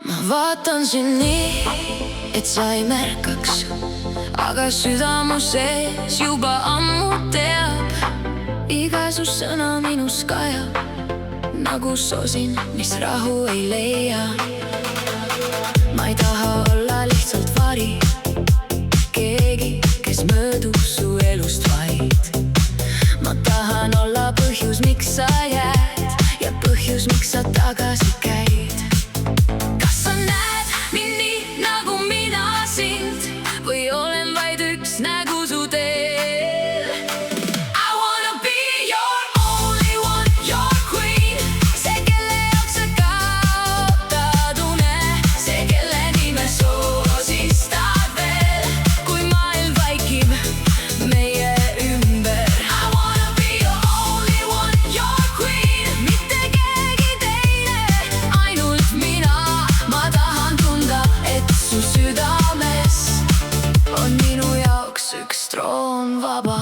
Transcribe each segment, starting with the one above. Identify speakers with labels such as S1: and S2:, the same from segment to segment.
S1: ma vaatan sind nii, et sa ei märkaks, aga süda mu sees juba ammu teab. Iga su sõna minus kajab nagu sosin, mis rahu ei leia. Ma ei taha olla lihtsalt vari, keegi, kes möödub su elust vaid. Ma tahan olla põhjus, miks sa jääd ja põhjus, miks sa tagasi käid. Kas sa näed mind nii nagu mina sind või olen vaid üks nägu su teel? I wanna be your only one, your queen. See, kelle jaoks sa kaotad une, see, kelle nime soosistad veel, kui maailm vaikib meie ümber. I wanna be your only one, your queen. Mitte keegi teine, ainult mina. Ma tahan tunda, et su südames on minu jaoks üks troon vaba.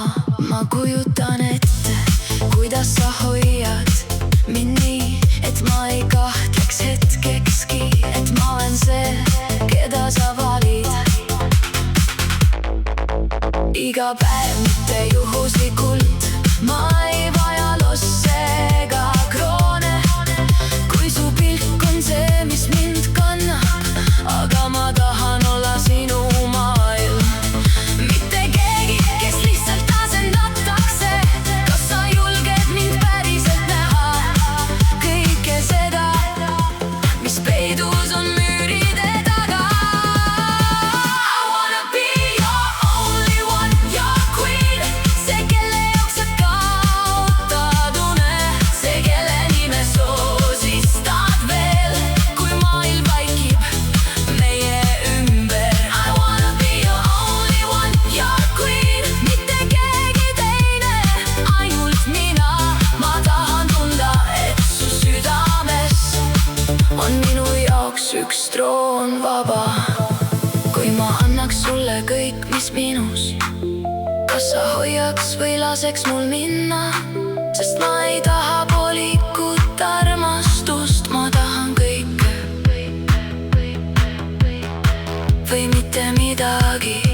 S1: Ma kujutan ette, kuidas sa hoiad mind nii, et ma ei kahtleks hetkekski, et ma olen see, keda sa valid. Iga päev, mitte juhuslikult, ma ei vaja losse ega kroone. Kui su pilk on see, mis mind kannab, aga ma tahan olla sinu maailm. Mitte keegi, kes lihtsalt asendatakse. Kas sa julged mind päriselt näha? Kõike seda, mis peidus on müüride taga. I wanna be your only one, your queen. See, kelle jaoks sa kaotad une, see, kelle nime soosistad veel, kui maailm vaikib meie ümber. I wanna be your only one, your queen. Mitte keegi teine, ainult mina. Ma tahan tunda, et su südames on minu jaoks üks troon vaba. Kui ma annaks sulle kõik, mis minus, kas sa hoiaks või laseks mul minna? Sest ma ei taha poolikut armastust, ma tahan kõike või mitte midagi.